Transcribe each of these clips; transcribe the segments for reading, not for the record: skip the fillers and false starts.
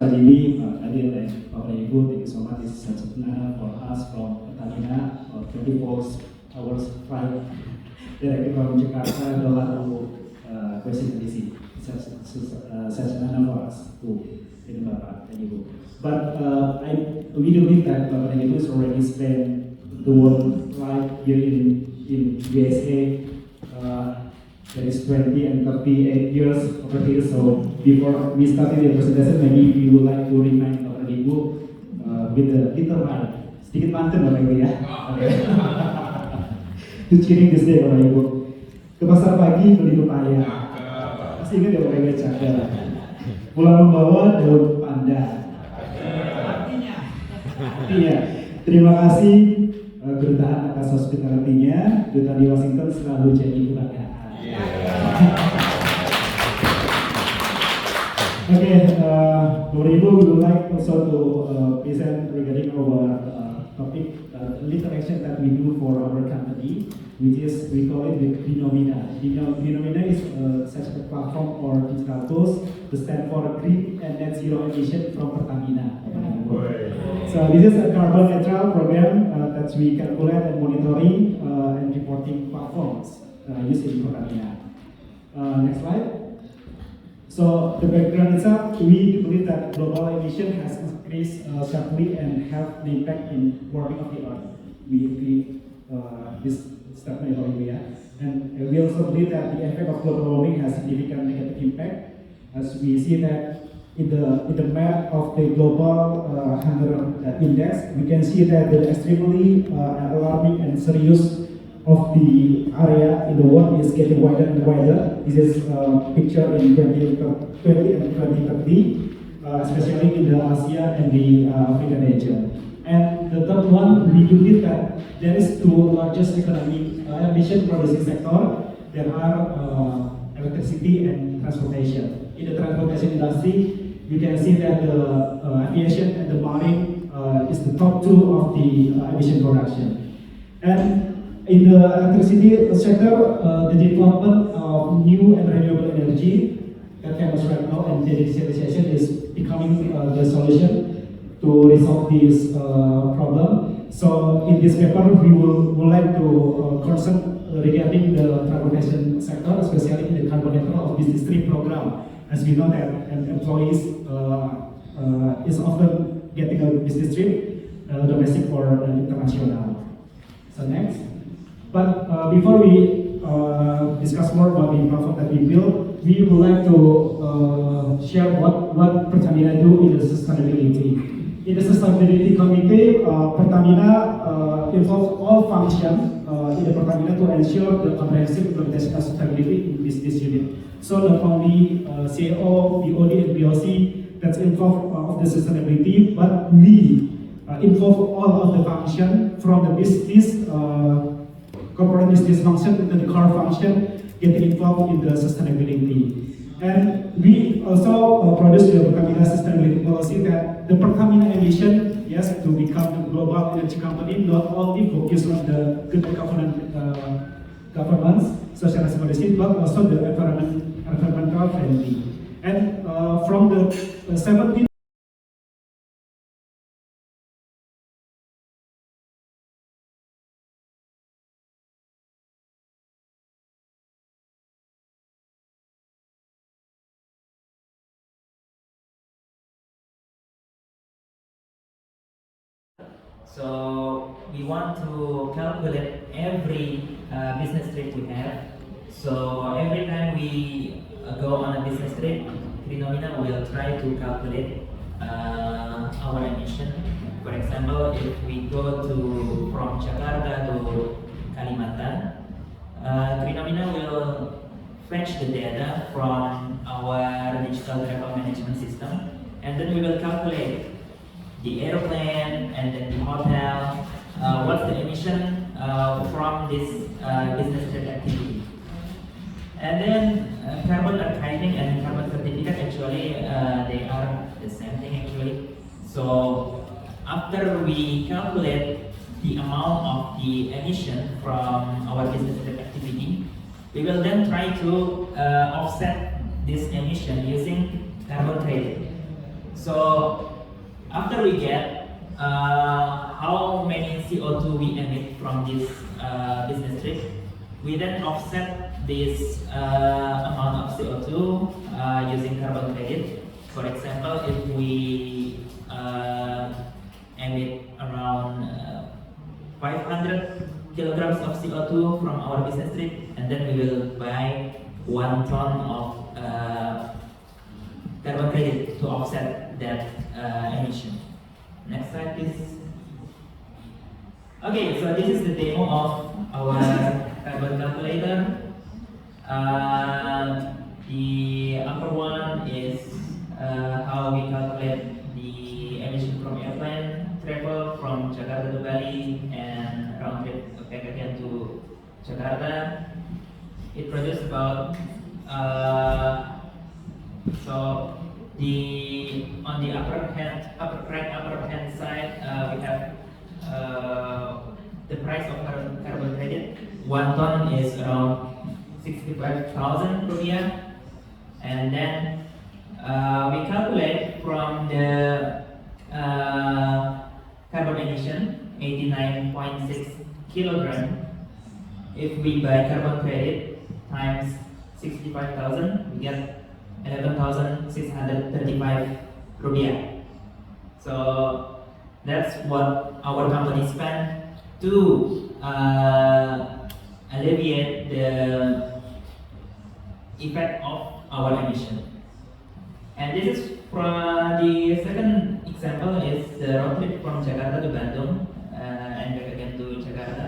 Jadi, tadi Bapak Ibu, thank you so much. This is such an honor for us from PERTAMINA, 24 hours flight directly from Jakarta, Doha to Washington DC. It's such an honor for us to meet Bapak dan Ibu. But we do believe that Bapak dan Ibu has already spent the whole life here in USA. That is 20 and 38 years over here. So before we started the presentation, maybe we would like to remind Bapak Ibu with the little line. Sedikit pantun Bapak Ibu ya. To cheering this day Bapak Ibu. Ke pasar pagi beli pepaya. Masih ingat ya Bapak Ibu cakap. Pulang membawa daun pandan. Artinya, terima kasih kedutaan atas hospitality-nya. Duta di Washington selalu jadi kebanggaan. Okay, Bapak Ibu, we would like also to present regarding our topic, little action that we do for our company, which is, we call it the PERTAMINA. PERTAMINA is such a platform or digital tools to stand for green and net zero emission from PERTAMINA. So this is a carbon neutral program that we calculate and monitoring and reporting platforms using PERTAMINA. Next slide. So the background itself, we believe that global emission has increased sharply and have an impact in warming of the earth. We agree this statement about it, and we also believe that the effect of global warming has significant negative impact, as we see that in the map of the global hunger index, we can see that the extremely alarming and serious of the area in the world is getting wider and wider. This is picture in 2020 and 2030, especially in the Asia and the African region. And the third one, we believe that there is two largest economic emission producing sector. There are electricity and transportation. In the transportation industry, you can see that the aviation and the marine is the top two of the emission production. And in the electricity sector, the development of new and renewable energy that famous right now and digitalization is becoming the solution to resolve this problem. So in this paper, we would like to concern regarding the transportation sector, especially in the carbon neutral of business trip program. As we know that employees is often getting a business trip, domestic or international. So next. But before we discuss more about the platform that we build, we would like to share what PERTAMINA do in the sustainability. In the sustainability committee, PERTAMINA involves all functions in the PERTAMINA to ensure the comprehensive implementation of sustainability in business unit. So not only CO, BOD, and BOC that's involved of the sustainability, but we involve all of the function from the business corporate business function into the core function, getting involved in the sustainability. And we also produce the PERTAMINA sustainability policy that the PERTAMINA ambition, yes, to become a global energy company, not only focus on the good governance, social responsibility, but also the environmental friendly. And from the 17 So we want to calculate every business trip we have. So every time we go on a business trip, PERTAMINA will try to calculate our emission. For example, if we go from Jakarta to Kalimantan, PERTAMINA will fetch the data from our digital travel management system, and then we will calculate the airplane and then the hotel, what's the emission from this business trip activity. And then carbon archiving and carbon certificate, actually they are the same thing actually. So after we calculate the amount of the emission from our business trip activity, we will then try to offset this emission using carbon credit. So after we get how many CO2 we emit from this business trip, we then offset this amount of CO2 using carbon credit. For example, if we emit around 500 kilograms of CO2 from our business trip, and then we will buy 1 ton of carbon credit to offset that emission. Next slide, please. Okay, so this is the demo of our carbon calculator. The upper one is how we calculate the emission from airplane travel from Jakarta to Bali and round trip back again to Jakarta. It produces about so on the upper hand side we have the price of carbon credit. 1 ton is around 65,000 rupiah, and then we calculate from the carbon emission 89.6 kilogram. If we buy carbon credit times 65,000, we get 11,635 rupiah. So that's what our company spent to alleviate the effect of our emission. And this is from the second example is the road trip from Jakarta to Bandung and back again to Jakarta.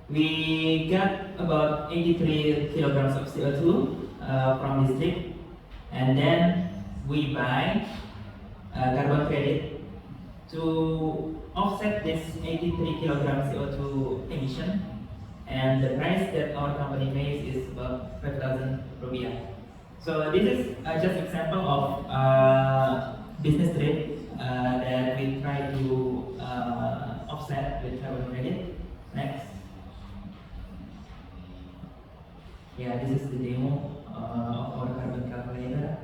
We got about 83 kilograms of CO2 from this trip, and then we buy carbon credit to offset this 83 kilograms CO2 emission, and the price that our company pays is about 5,000 rupiah. So this is just example of business trip that we try to offset with carbon credit. Next. Yeah, this is the demo of our carbon calculator.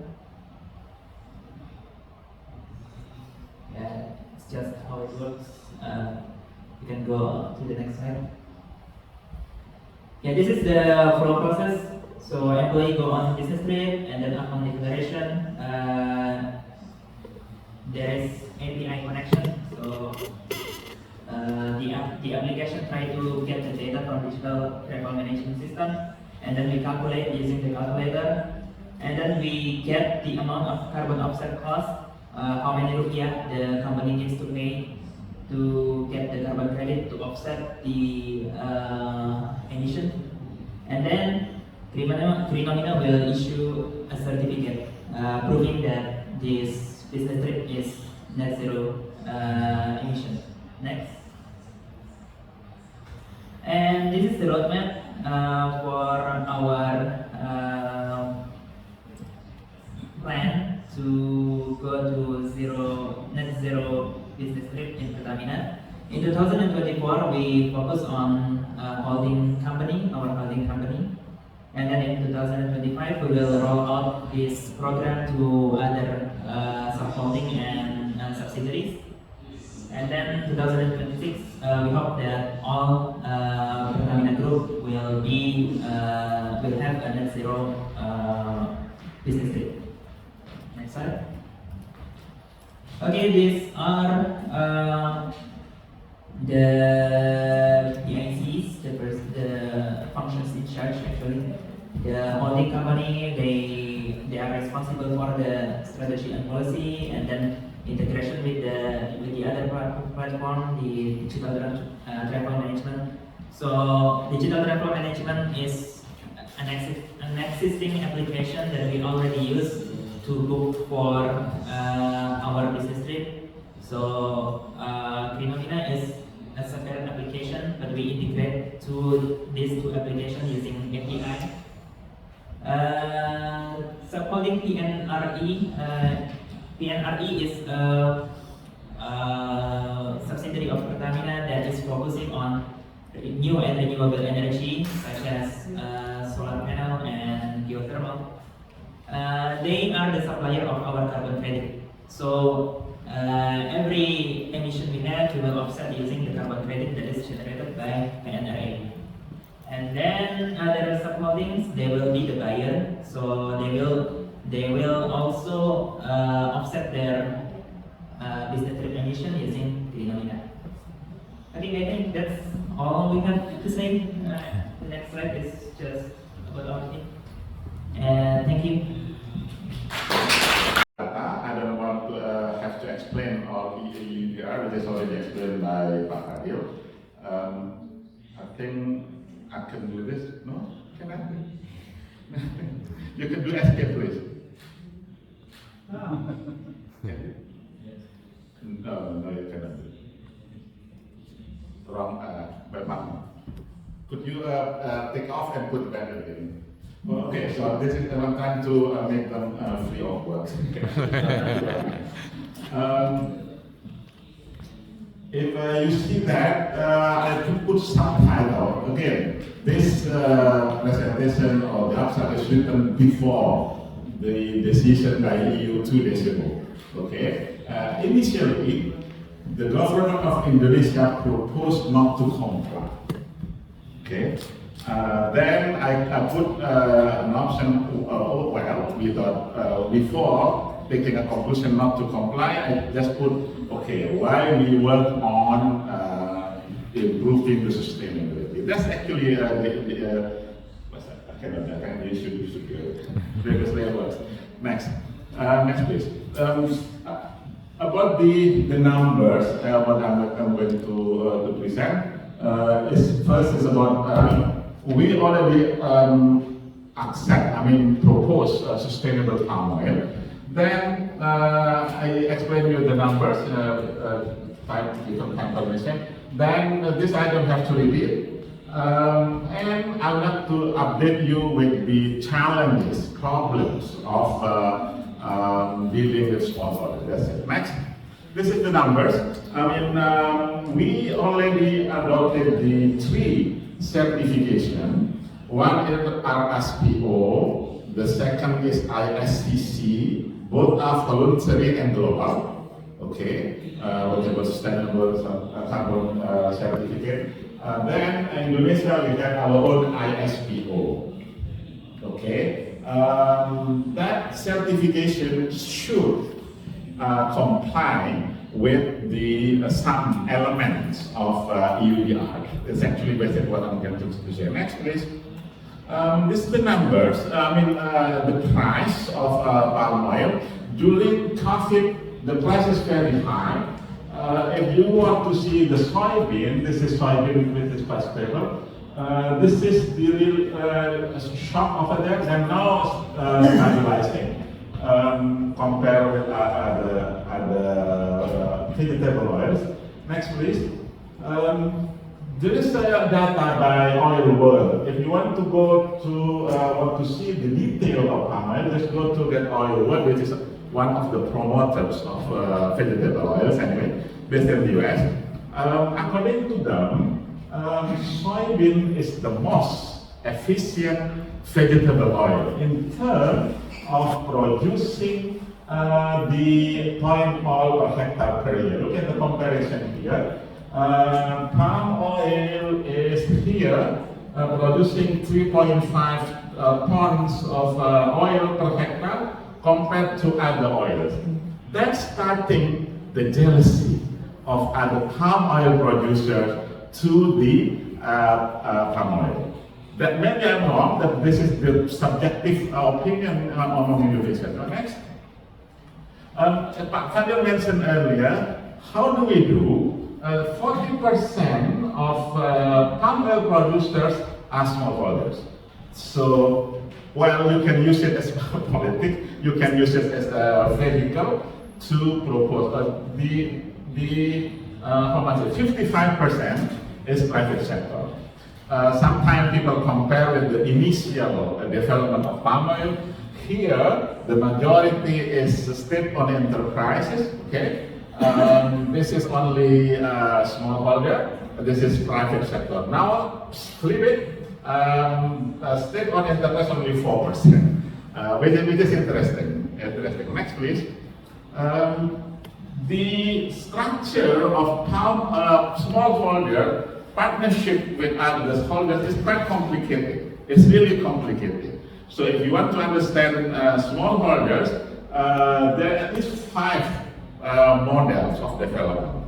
Yeah, it's just how it works. You can go to the next slide. Yeah, this is the flow process. So employee go on business trip, and then upon declaration, there is API connection. So the application try to get the data from digital travel management system, and then we calculate using the calculator, and then we get the amount of carbon offset cost, how many rupiah the company needs to pay to get the carbon credit to offset the emission, and then PERTAMINA will issue a certificate proving that this business trip is net zero emission. Next. And this is the roadmap for our plan to go to net zero business trip in PERTAMINA. In 2024, we focus on our holding company, and then in 2025 we will roll out this program to other sub-holding and subsidiaries. And then 2026, we hope that all PERTAMINA Group will have a net zero business trip. Next slide. Okay, these are the PICs, the functions in charge actually. The holding company, they are responsible for the strategy and policy, and then integration with the other platform, the digital travel management. So digital travel management is an existing application that we already use to book for our business trip. So PERTAMINA is a separate application, but we integrate these two applications using API. Supporting PNRE is a subsidiary of PERTAMINA that is focusing on new and renewable energy such as solar panel and geothermal. They are the supplier of our carbon credit. So every emission we have, we will offset using the carbon credit that is generated by PNRA. And then other subholdings, they will be the buyer. So they will also offset their business trip emission using PERTAMINA. I think that's all we have to say. The next slide is just about our team. And thank you. I don't want to have to explain all EUDR, which is already explained by Pak Fadil. I think I can do this. No? Can I? You can do escape, please. No, you cannot do it. Wrong, button. Could you take off and put back again? Okay, so this is I'm trying to make them free of work. If you see that, I could put subtitle. Again, this presentation or the abstract is written before the decision by EU 2 days ago. Okay. Initially, the government of Indonesia proposed not to comply. Okay. Then I put an option, we thought before taking a conclusion not to comply, I just put, okay, while we work on improving the sustainability. That's actually I cannot use previous layers. Next, please. About the numbers, what I'm going to present is about we already propose sustainable palm oil. Then I explain you the numbers, different confirmation. Then this item have to repeat. And I would like to update you with the challenges, problems of dealing with small orders. That's it. Next. This is the numbers. We already adopted the 3 certification. One is RSPO, the second is ISCC. Both are voluntary and global. Okay, whatever sustainable carbon certificate. Then in Indonesia we have our own ISPO. Okay, that certification should comply with the some elements of EUDR. It's actually basically what I'm going to say. Next, please. This is the numbers. The price of palm oil during COVID. The price is very high. If you want to see the soybean, this is soybean with this price table. This is the real shock over there. They're now stabilizing. Compare with other vegetable oils. Next, please. There is data by Oil World. If you want to go to want to see the detail of palm oil, just go to Get Oil World, which is one of the promoters of vegetable oils, anyway, based in the US. According to them, soybean is the most efficient vegetable oil in terms of producing the palm oil per hectare per year. Look at the comparison here. Palm oil is here producing 3.5 tons of oil per hectare compared to other oils. That's starting the jealousy of other palm oil producers to the palm oil. That maybe I'm wrong, that this is the subjective opinion among Indonesians. Next. Pak Fadil mentioned earlier, how do we do? 40% of palm oil producers are smallholders. So, while you can use it as politics, you can use it as a vehicle to propose. How much is it? 55% is private sector. Sometimes people compare with the initial development of palm oil. Here, the majority is state-owned enterprises. Okay. This is only smallholder. This is private sector. Now, flip it. State-owned enterprise only 4%, which is interesting. Next, please. The structure of smallholder partnership with other holders is quite complicated. It's really complicated. So if you want to understand smallholders, there are at least 5 models of development.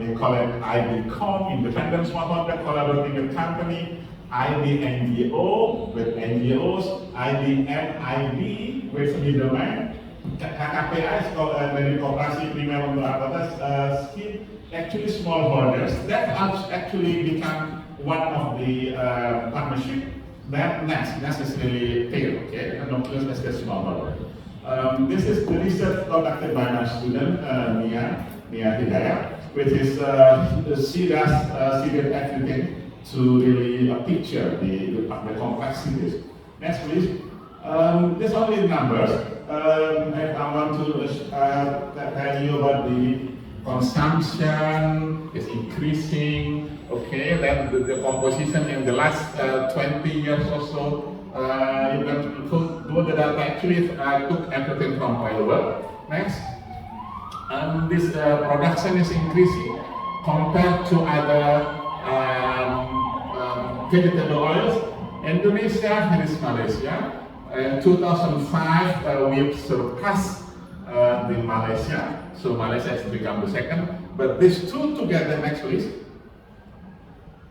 We call it IDCOM, Independent Smallholder Collaborating with Company, IDNGO with NGOs, IDMIB with middleman, KKPI is called dari Koperasi Primer untuk Atas scheme, actually smallholders. That actually become one of the partnership. That next is really fair, okay? And not just as a smallholder. This is the research conducted by my student, Nia Hidayat, which is she does everything to really picture the complexities. Next, please. There's only numbers. I want to tell you about the consumption is increasing. Okay, then the composition in the last 20 years or so. You can do the data. Actually, I took everything from oil well. Next. This production is increasing compared to other vegetable oils. Indonesia and Malaysia. In 2005, we've surpassed the Malaysia. So Malaysia has become the second. But these two together, next please.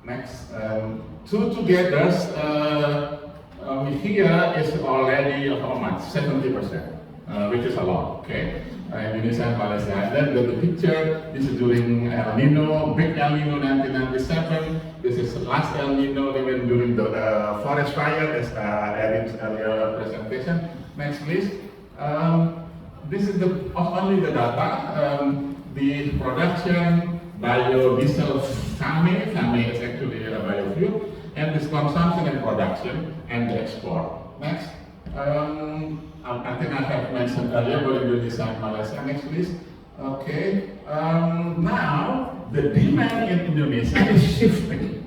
Next, two together here is already how much? 70%, which is a lot. Okay. Indonesia and Malaysia. And then the picture, this is during El Nino, big El Nino 1997. This is last El Nino even during the forest fire, as Erin's earlier presentation. Next, please. This is only the data. The production, biodiesel, FAME is actually a biofuel, and this consumption and production and the export. Next. I think I have mentioned earlier about Indonesia and Malaysia. Next, please. Okay. Now the demand in Indonesia is shifting.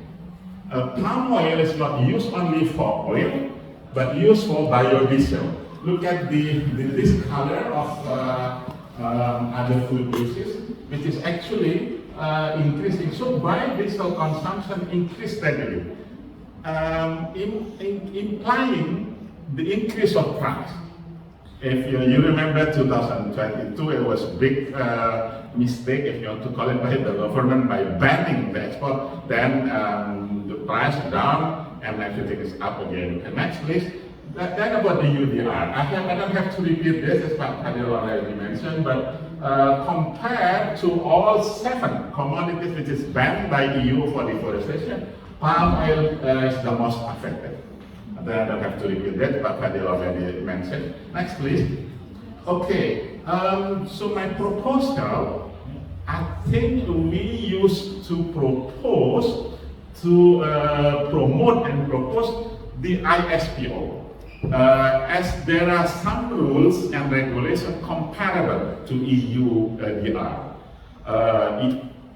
Palm oil is not used only for oil, but used for biodiesel. Look at this color of other food uses, which is actually increasing. So biodiesel consumption increased steadily, implying the increase of price. If you remember 2022, it was a big mistake, if you want to call it, by the government by banning the export. Then the price down and everything is up again. And next, please. Then about the UDR. I don't have to repeat this, as Fadil already mentioned, but compared to all 7 commodities which is banned by EU for deforestation, palm oil is the most affected. I don't have to repeat that, but Fadil already mentioned. Next, please. Okay, so my proposal, I think we used to propose to promote and propose the ISPO. As there are some rules and regulations comparable to EU DR.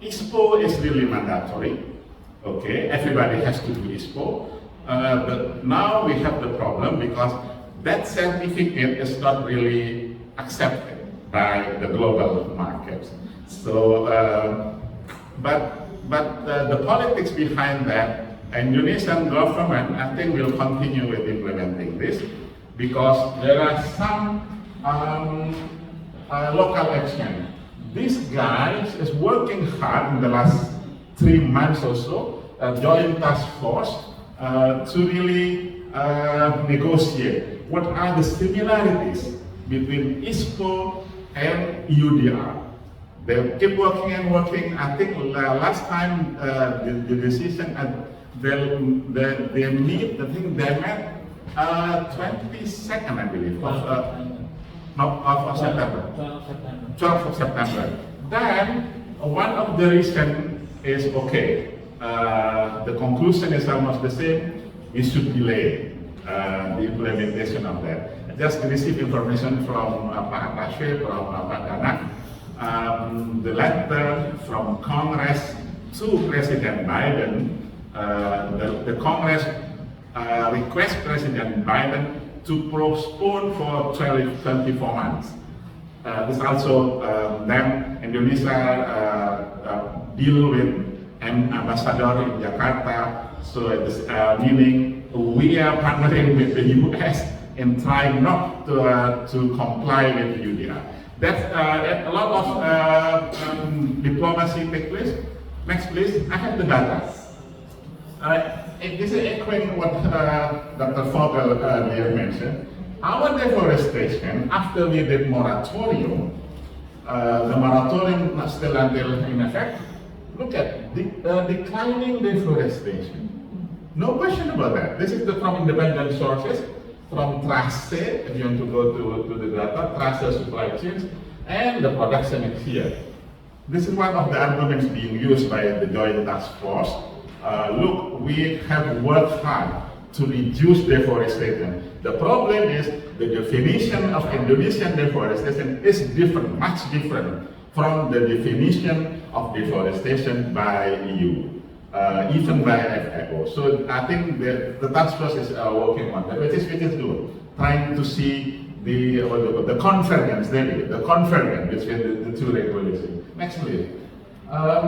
ISPO is really mandatory. Okay, everybody has to do ISPO. But now we have the problem because that certificate is not really accepted by the global markets. So, but the politics behind that, Indonesian government, I think, will continue with implementing this because there are some local action. This guy is working hard in the last 3 months or so, joint task force, to really negotiate what are the similarities between ISPO and UDR. They keep working and working. I think last time the decision they meet. I think they met 22nd, I believe, of September. 12th of September. Then one of the reasons is okay. The conclusion is almost the same. We should delay the implementation of that. I just received information from Pak Tashe, from Pak Danak, the letter from Congress to President Biden the Congress request President Biden to postpone for 24 months. This also then Indonesia deal with an ambassador in Jakarta. So this meaning we are partnering with the US in trying not to comply with UDR. That's a lot of diplomacy take place. Next, please. I have the data. This is echoing what Dr. Vogel mentioned. Our deforestation, after we did moratorium, the moratorium is still until in effect. Look at declining deforestation. No question about that. This is from independent sources, from TRACE, if you want to go to the data, TRACE supply chains, and the production is here. This is one of the arguments being used by the Joint Task Force. Look, we have worked hard to reduce deforestation. The problem is the definition of Indonesian deforestation is different, much different from the definition of deforestation by EU, even by FAO. So I think the task force is working on that, which is good, trying to see the convergence, the convergence between the two regulations. Next, please.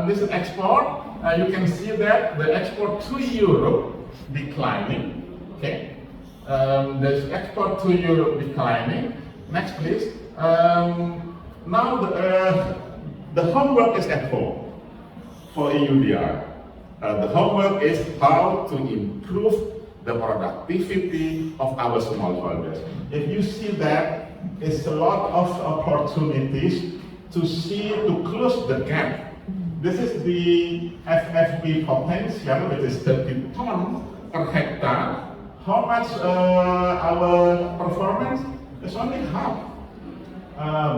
This is export. You can see that the export to Europe declining. Okay. There's export to Europe declining. Next, please. Now the homework is at home for EUDR. The homework is how to improve the productivity of our smallholders. If you see that, it's a lot of opportunities to close the gap. This is the FFP potential, which is 30 tons per hectare. How much our performance? It's only half.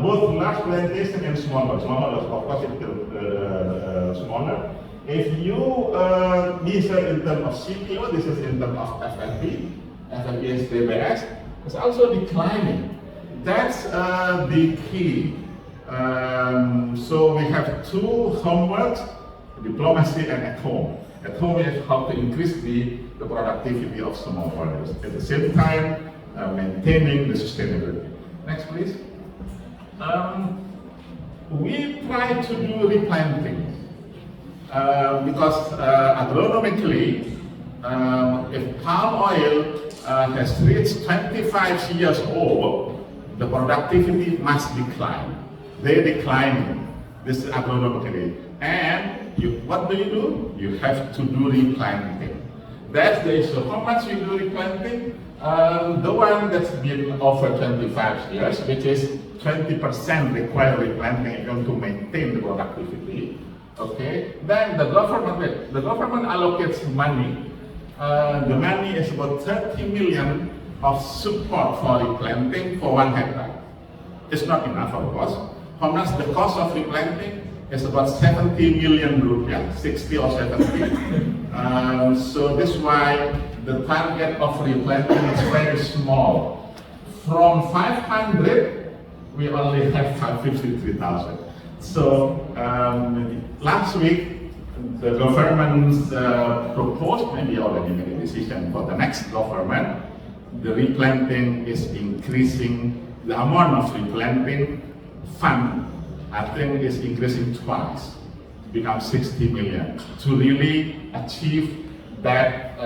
Both large plantation and smaller. Smaller, of course, it's smaller. If you measure in terms of CPO, this is in terms of FFP. FFP is TBS. It's also declining. That's the key. So we have two homeworks, diplomacy and at home. At home is how to increase the productivity of smallholders. At the same time, maintaining the sustainability. Next, please. We try to do replanting because agronomically, if palm oil has reached 25 years old, the productivity must decline. They decline this agronomically. And what do? You have to do replanting. That's the issue. How much you do replanting? The one that's been over 25 years, which is 20% require replanting if you want to maintain the productivity. Okay. Then the government allocates money. The money is about 30 million of support for replanting for 1 hectare. It's not enough, of course. How much the cost of replanting? Is about 70 million rupiah, 60 or 70. So this is why the target of replanting is very small. From 500, we only have 553,000. So last week, the government proposed, maybe already made a decision for the next government, the replanting is increasing, the amount of replanting fund I think is increasing twice, become 60 million, to really achieve that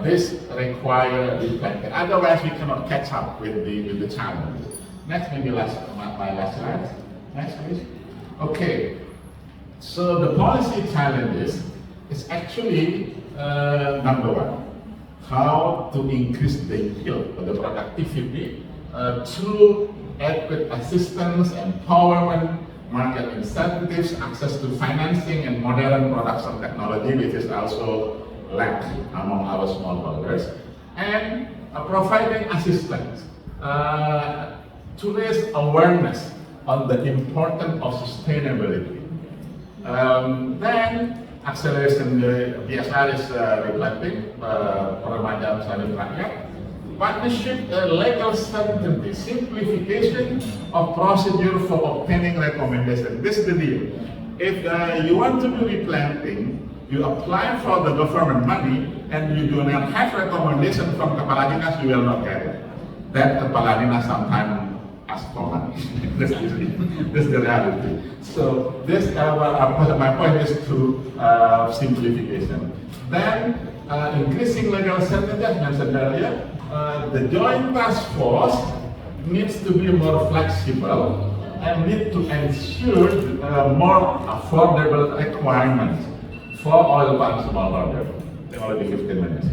this requires replanting. Otherwise, we cannot catch up with the challenge. Next, maybe my last slide. Next, please. Okay, so the policy challenges is actually number one, how to increase the yield or the productivity through adequate assistance, empowerment, market incentives, access to financing, and modern products and technology, which is also lacked among our smallholders, and providing assistance to raise awareness on the importance of sustainability. Then acceleration, the BSR is replanting, peremajaan sawit rakyat. Partnership, legal certainty, simplification of procedure for obtaining recommendation. This is the deal. If you want to do replanting, you apply for the government money and you do not have recommendation from Kepala Dinas, you will not get it. That Kepala Dinas sometimes ask for money. This is the reality. So this, my point is to simplification. Then increasing legal certainty, as mentioned earlier, the joint task force needs to be more flexible and need to ensure more affordable requirements for oil palm smallholder. Already 15 minutes.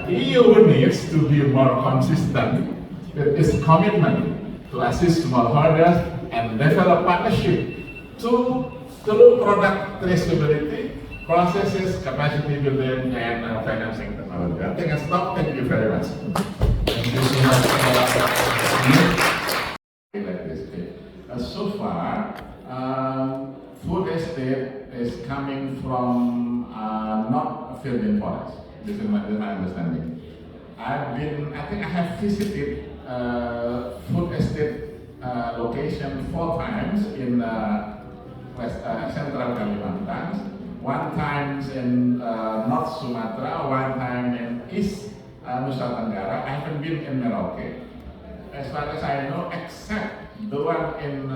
EU needs to be more consistent with its commitment to assist smallholders and develop partnership to through product traceability, processes, capacity building, and financing technology. I think I stop. Thank you very much. Thank you so much. Like this. So far, food estate is coming from not field in forest. This is my understanding. I think I have visited food estate location 4 times in Central Kalimantan, 1 time in North Sumatra, 1 time in East Nusa Tenggara. I haven't been in Merauke. As far as I know, except the one in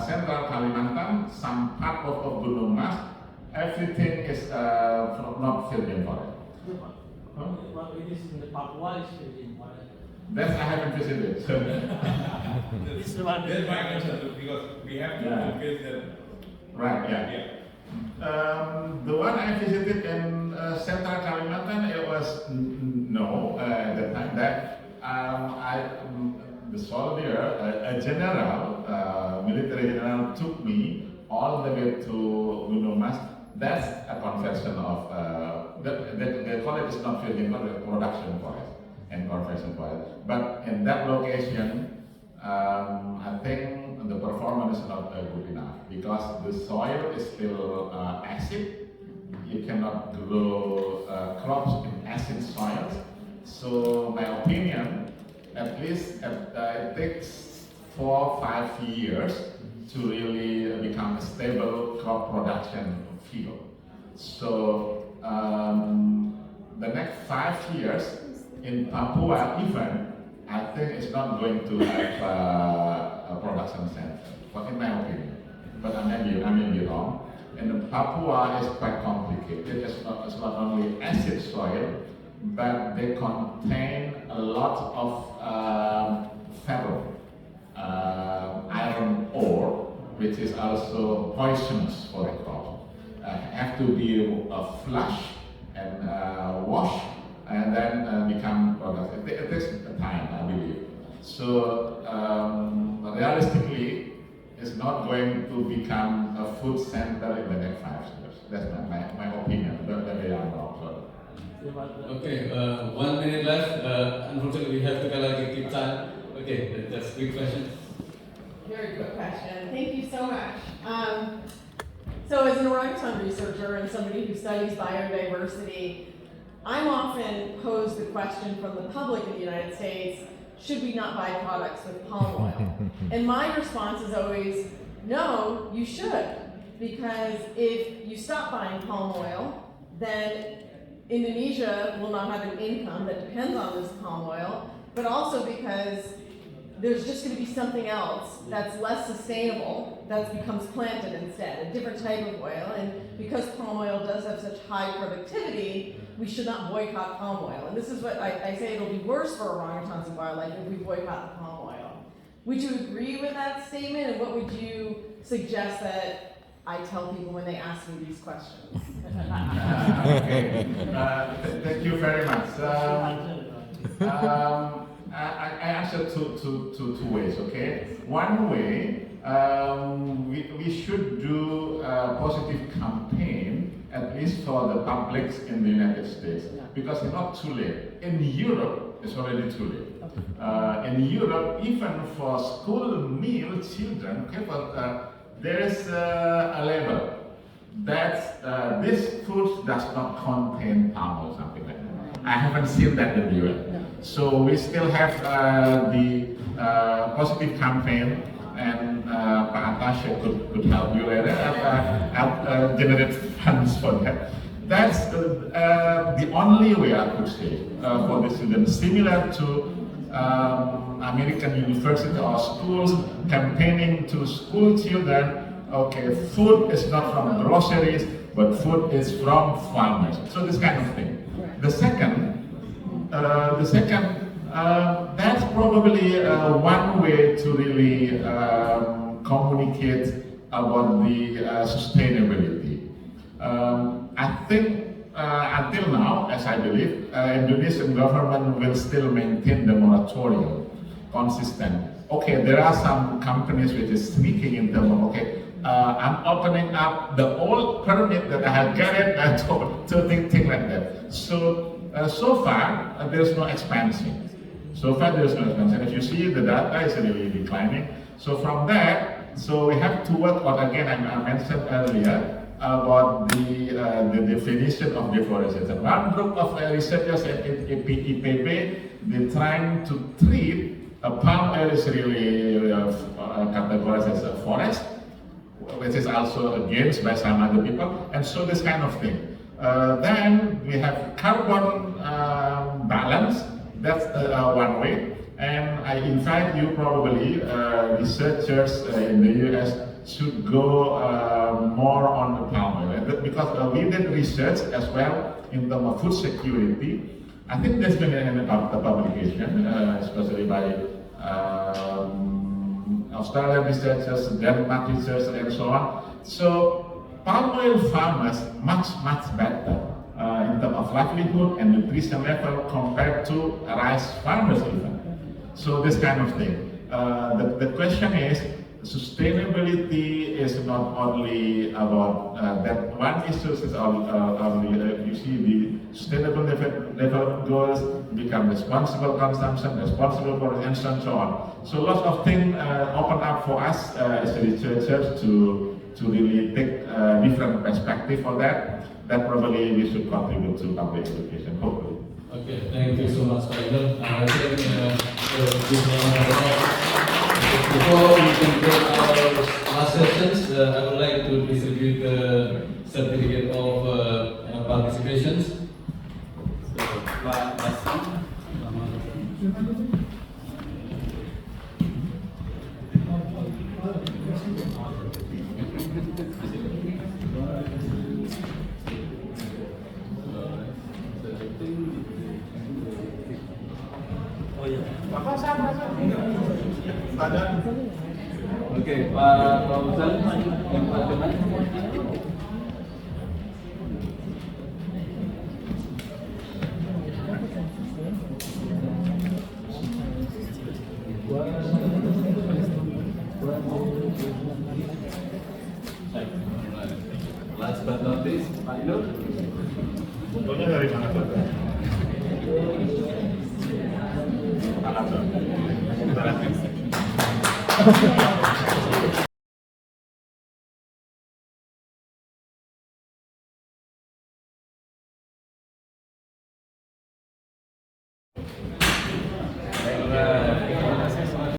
Central Kalimantan, some part of Gunung Mas, everything is not filled in forest. What it is in the Papua is filled in forest. That I haven't visited. So. This is the one. That's my concern because we have to face that. Right, yeah. The one I visited in Central Kalimantan, it was no at the time that the soldier, a general, military general, took me all the way to Gunung Mas. That's a conversion of the college is not filled in production forest and conversion forest. But in that location, I think the performance is not good enough because the soil is still acid. You cannot grow crops in acid soils. So my opinion, at least it takes 4 or 5 years to really become a stable crop production field. So the next 5 years in Papua even, I think it's not going to have a production center, but in my opinion. But I may be wrong. And Papua is quite complicated. It's not only acid soil, but they contain a lot of ferro, iron ore, which is also poisonous for the crop. Have to be flushed and washed and then become products. It takes time, I believe. So realistically, it's not going to become a food center in the next 5 years. That's my opinion. But maybe I'm wrong. So. Okay, 1 minute left. Unfortunately, we have to keep time. Okay, that's a quick question. Very good question. Thank you so much. So as an orangutan researcher and somebody who studies biodiversity, I'm often posed the question from the public in the United States, should we not buy products with palm oil? And my response is always, no, you should. Because if you stop buying palm oil, then Indonesia will not have an income that depends on this palm oil, but also because there's just going to be something else that's less sustainable that becomes planted instead, a different type of oil. And because palm oil does have such high productivity, we should not boycott palm oil. And this is what I say, it'll be worse for orangutans and wildlife if we boycott the palm oil. Would you agree with that statement? And what would you suggest that I tell people when they ask me these questions? Okay. Thank you very much. I answer two ways. Okay. One way, we should do a positive campaign, at least for the publics in the United States, because it's not too late. In Europe, it's already too late. In Europe, even for school meal children, okay, there is a label that this food does not contain palm or something like that. I haven't seen that in the US. So we still have the positive campaign, and Pak Atasha could help you later, help generate funds for that. that's the only way I could say for the students, similar to American university or schools campaigning to school children. Okay, food is not from groceries, but food is from farmers. So this kind of thing. The second, that's probably one way to really communicate about the sustainability. I think until now, as I believe, Indonesian government will still maintain the moratorium consistent. Okay, there are some companies which is sneaking in terms of, okay, I'm opening up the old permit that I have gotten to things like that. So, so far, there's no expansion. So far, there's no expansion. If you see, the data is really declining. So from that, so we have to work on, again, I mentioned earlier, about the definition of deforestation. One group of researchers at EPP, they're trying to treat palm oil is really categorized as a forest, which is also against by some other people, and so this kind of thing. Then we have carbon balance, that's one way, and I invite you probably, researchers in the US should go more on the palm oil, because we did research as well in terms of food security. I think there's been a publication, especially by Australian researchers, Denmark researchers, and so on. So palm oil farmers much better in terms of livelihood and nutrition level compared to rice farmers even. So this kind of thing. The question is, sustainability is not only about that one issue is only, you see the sustainable development goals become responsible consumption, responsible production, and so on. So lots of things open up for us as researchers to really take different perspective for that. That probably we should contribute to public education, hopefully. Okay, thank you so much, Pak Idul. I think before we conclude our last sessions, I would like to distribute the certificate of participations. So, Pak Basti. Oke, Pak Fauzan yang pertama. Last but not least, Pak Idul. Fotonya dari mana tuh? Alat tuh.